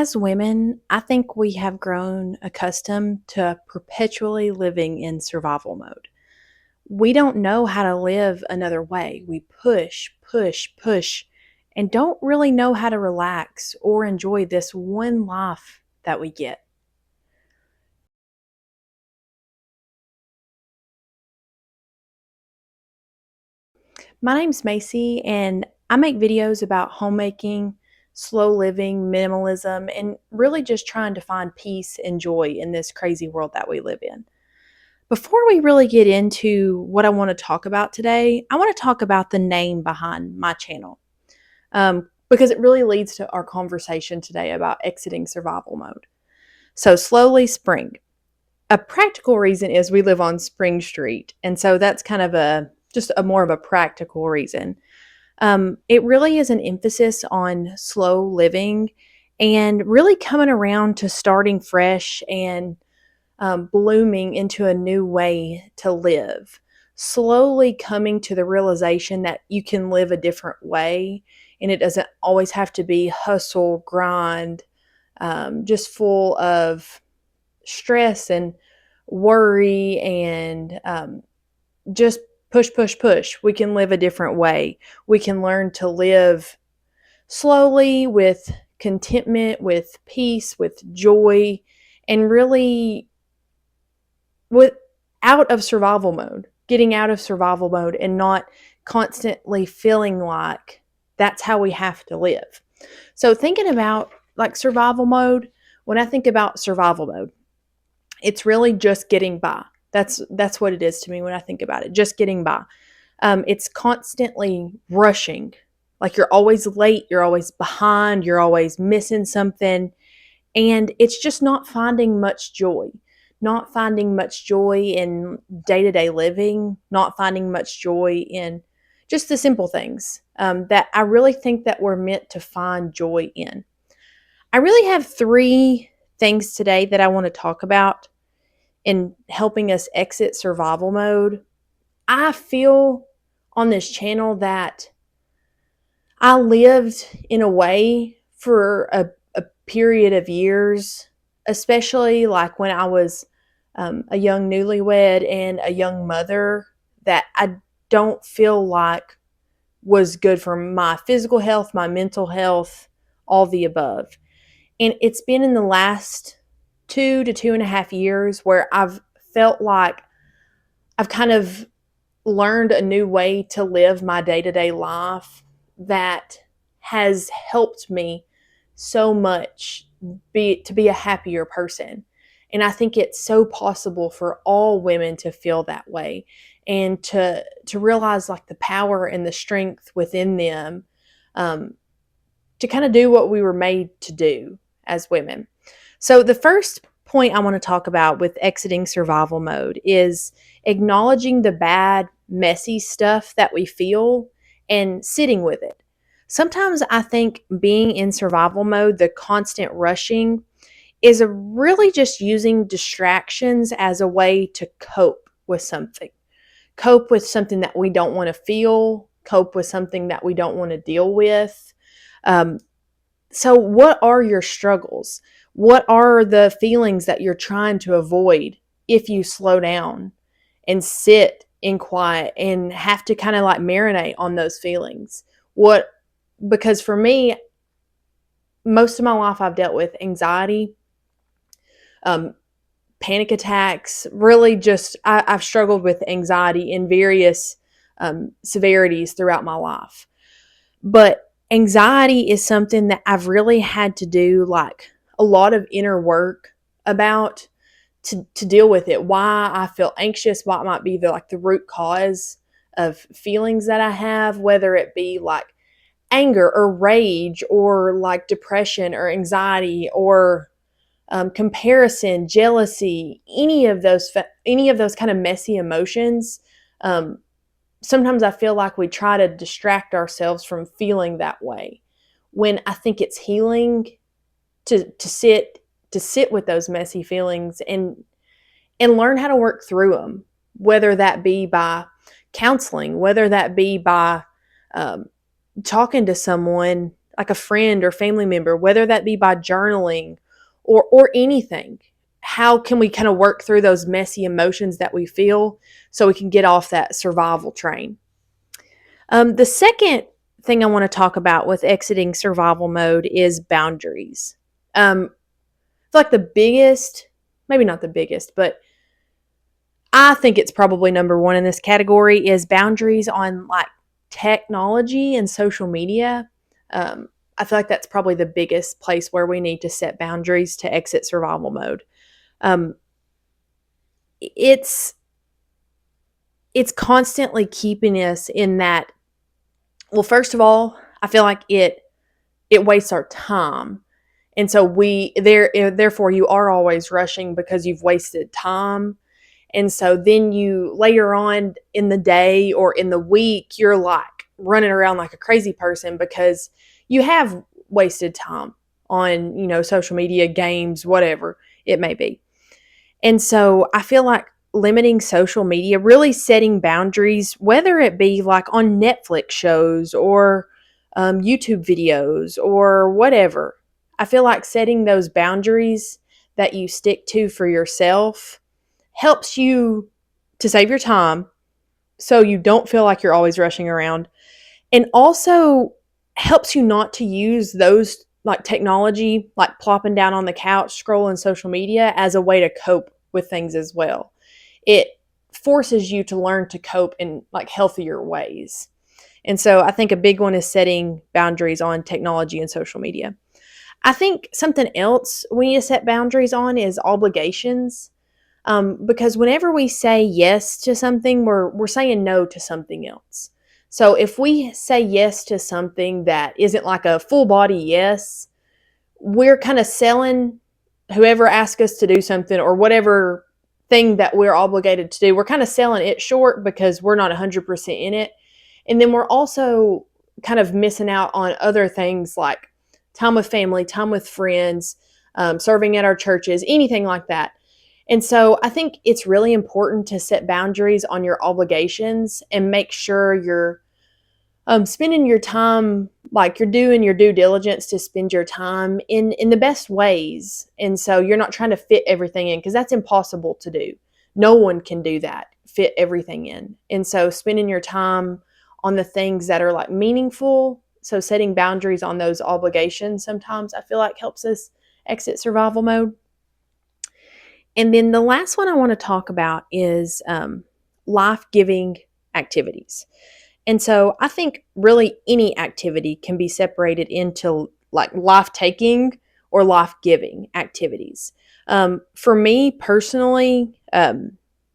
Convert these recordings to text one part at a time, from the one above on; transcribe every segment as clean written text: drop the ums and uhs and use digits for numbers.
As women, I think we have grown accustomed to perpetually living in survival mode. We don't know how to live another way. We push, push, push, and don't really know how to relax or enjoy this one life that we get. My name's Macy, and I make videos about homemaking, slow living, minimalism, and really just trying to find peace and joy in this crazy world that we live in. Before we really get into what I want to talk about today, I want to talk about the name behind my channel because it really leads to our conversation today about exiting survival mode. So, slowly spring. A practical reason is we live on Spring Street, and so that's kind of a just a more of a practical reason. It really is an emphasis on slow living and really coming around to starting fresh and blooming into a new way to live, slowly coming to the realization that you can live a different way and it doesn't always have to be hustle, grind, just full of stress and worry and just push, push, push. We can live a different way. We can learn to live slowly with contentment, with peace, with joy, and really with out of survival mode, getting out of survival mode and not constantly feeling like that's how we have to live. So thinking about like survival mode, when I think about survival mode, it's really just getting by. That's what it is to me when I think about it, just getting by. It's constantly rushing. Like you're always late, you're always behind, you're always missing something. And it's just not finding much joy, not finding much joy in day to day living, not finding much joy in just the simple things that I really think that we're meant to find joy in. I really have three things today that I want to talk about in helping us exit survival mode. I feel on this channel that I lived in a way for a period of years, especially like when I was a young newlywed and a young mother, that I don't feel like was good for my physical health, my mental health, all the above. And it's been in the last 2 to 2.5 years where I've felt like I've kind of learned a new way to live my day to day life that has helped me so much to be a happier person. And I think it's so possible for all women to feel that way and to realize like the power and the strength within them um, to kind of do what we were made to do as women. So the first point I want to talk about with exiting survival mode is acknowledging the bad, messy stuff that we feel and sitting with it. Sometimes I think being in survival mode, the constant rushing, is a really just using distractions as a way to cope with something. Cope with something that we don't want to feel, cope with something that we don't want to deal with. Um, so, what are your struggles? What are the feelings that you're trying to avoid if you slow down and sit in quiet and have to kind of like marinate on those feelings? What, because for me, most of my life I've dealt with anxiety, um, panic attacks, really just, I've struggled with anxiety in various severities throughout my life. But anxiety is something that I've really had to do like a lot of inner work about to deal with it. Why I feel anxious, what might be the root cause of feelings that I have, whether it be like anger or rage or like depression or anxiety or comparison, jealousy, any of those kind of messy emotions. Um, Sometimes I feel like we try to distract ourselves from feeling that way when I think it's healing to sit with those messy feelings and learn how to work through them, whether that be by counseling, whether that be by um, talking to someone like a friend or family member, whether that be by journaling or anything. How can we kind of work through those messy emotions that we feel so we can get off that survival train? The second thing I want to talk about with exiting survival mode is boundaries. I feel like the biggest, maybe not the biggest, but I think it's probably number one in this category is boundaries on like technology and social media. Um, I feel like that's probably the biggest place where we need to set boundaries to exit survival mode. Um, it's it's constantly keeping us in that. Well, first of all, I feel like it wastes our time, and so therefore you are always rushing because you've wasted time. And so then you later on in the day or in the week, you're like running around like a crazy person because you have wasted time on, social media, games, whatever it may be. And so I feel like limiting social media, really setting boundaries, whether it be like on Netflix shows or YouTube videos or whatever. I feel like setting those boundaries that you stick to for yourself helps you to save your time so you don't feel like you're always rushing around, and also helps you not to use those like technology, like plopping down on the couch scrolling social media, as a way to cope with things as well. It forces you to learn to cope in like healthier ways. And so I think a big one is setting boundaries on technology and social media. I think something else we need to set boundaries on is obligations. Because whenever we say yes to something, we're saying no to something else. So if we say yes to something that isn't like a full body yes, we're kind of selling whoever asks us to do something or whatever thing that we're obligated to do. We're kind of selling it short because we're not 100% in it. And then we're also kind of missing out on other things like time with family, time with friends, serving at our churches, anything like that. And so I think it's really important to set boundaries on your obligations and make sure you're spending your time, like you're doing your due diligence to spend your time in the best ways. And so you're not trying to fit everything in, because that's impossible to do. No one can do that, fit everything in. And so spending your time on the things that are like meaningful. So setting boundaries on those obligations sometimes I feel like helps us exit survival mode. And then the last one I want to talk about is life-giving activities. And so I think really any activity can be separated into like life-taking or life-giving activities. For me personally,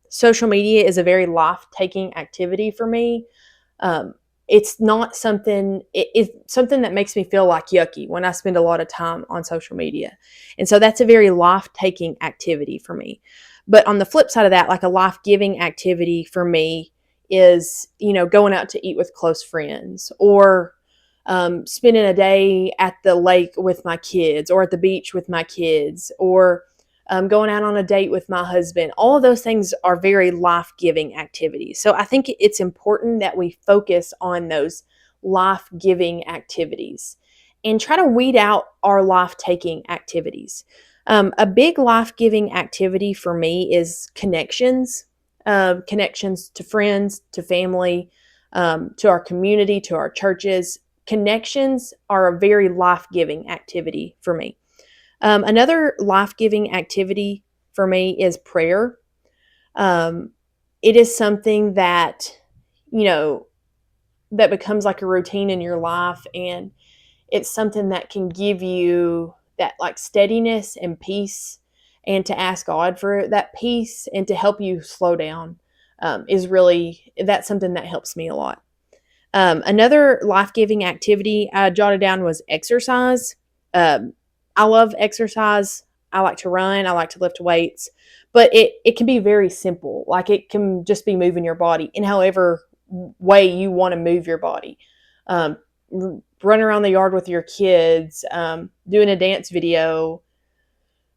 social media is a very life-taking activity for me. It's not something, it's something that makes me feel like yucky when I spend a lot of time on social media. And so that's a very life-taking activity for me. But on the flip side of that, like a life-giving activity for me is, going out to eat with close friends, or spending a day at the lake with my kids, or at the beach with my kids, or going out on a date with my husband. All of those things are very life-giving activities. So I think it's important that we focus on those life-giving activities and try to weed out our life-taking activities. A big life-giving activity for me is connections, connections to friends, to family, to our community, to our churches. Connections are a very life-giving activity for me. Another life-giving activity for me is prayer. It is something that, that becomes like a routine in your life, and it's something that can give you that like steadiness and peace, and to ask God for that peace and to help you slow down that's something that helps me a lot. Another life-giving activity I jotted down was exercise. Um, I love exercise. I like to run. I like to lift weights, but it can be very simple. Like it can just be moving your body in however way you want to move your body. Um, Running around the yard with your kids, doing a dance video,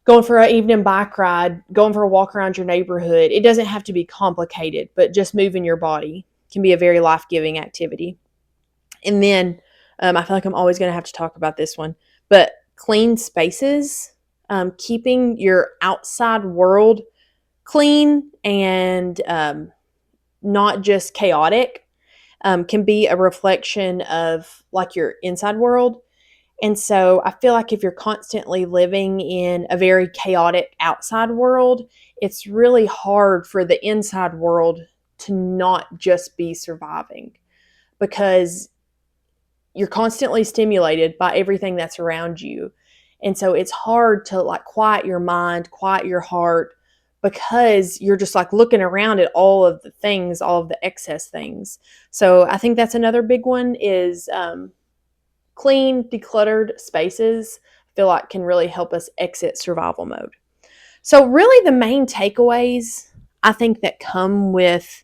going for an evening bike ride, going for a walk around your neighborhood. It doesn't have to be complicated, but just moving your body can be a very life-giving activity. And then I feel like I'm always going to have to talk about this one, but clean spaces, keeping your outside world clean and not just chaotic, can be a reflection of like your inside world. And so I feel like if you're constantly living in a very chaotic outside world, it's really hard for the inside world to not just be surviving, because you're constantly stimulated by everything that's around you. And so it's hard to like quiet your mind, quiet your heart, because you're just like looking around at all of the things, all of the excess things. So I think that's another big one is clean, decluttered spaces. I feel like can really help us exit survival mode. So really the main takeaways I think that come with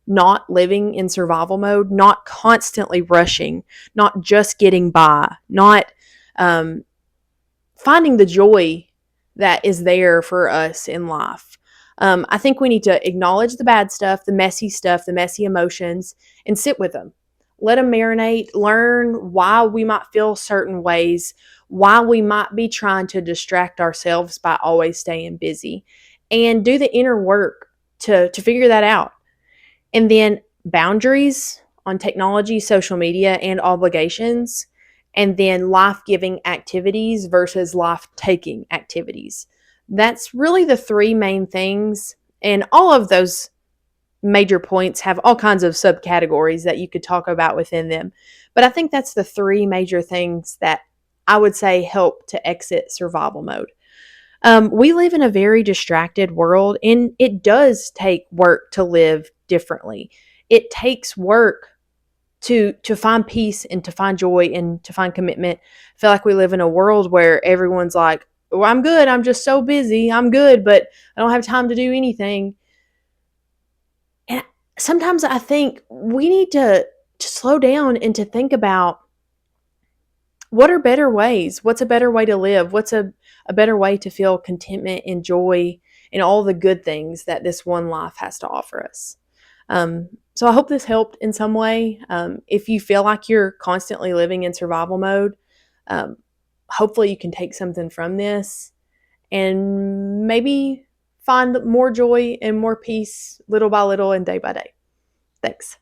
not living in survival mode, not constantly rushing, not just getting by, not um, finding the joy that is there for us in life. I think we need to acknowledge the bad stuff, the messy emotions, and sit with them. Let them marinate, learn why we might feel certain ways, why we might be trying to distract ourselves by always staying busy, and do the inner work to figure that out. And then boundaries on technology, social media, and obligations. And then life giving activities versus life taking activities. That's really the three main things. And all of those major points have all kinds of subcategories that you could talk about within them. But I think that's the three major things that I would say help to exit survival mode. We live in a very distracted world, and it does take work to live differently. It takes work to find peace and to find joy and to find commitment. I feel like we live in a world where everyone's like, "Well, I'm good. I'm just so busy. I'm good, but I don't have time to do anything." And sometimes I think we need to slow down and to think about what are better ways? What's a better way to live? What's a better way to feel contentment and joy and all the good things that this one life has to offer us? So I hope this helped in some way. If you feel like you're constantly living in survival mode, um, hopefully you can take something from this and maybe find more joy and more peace little by little and day by day. Thanks.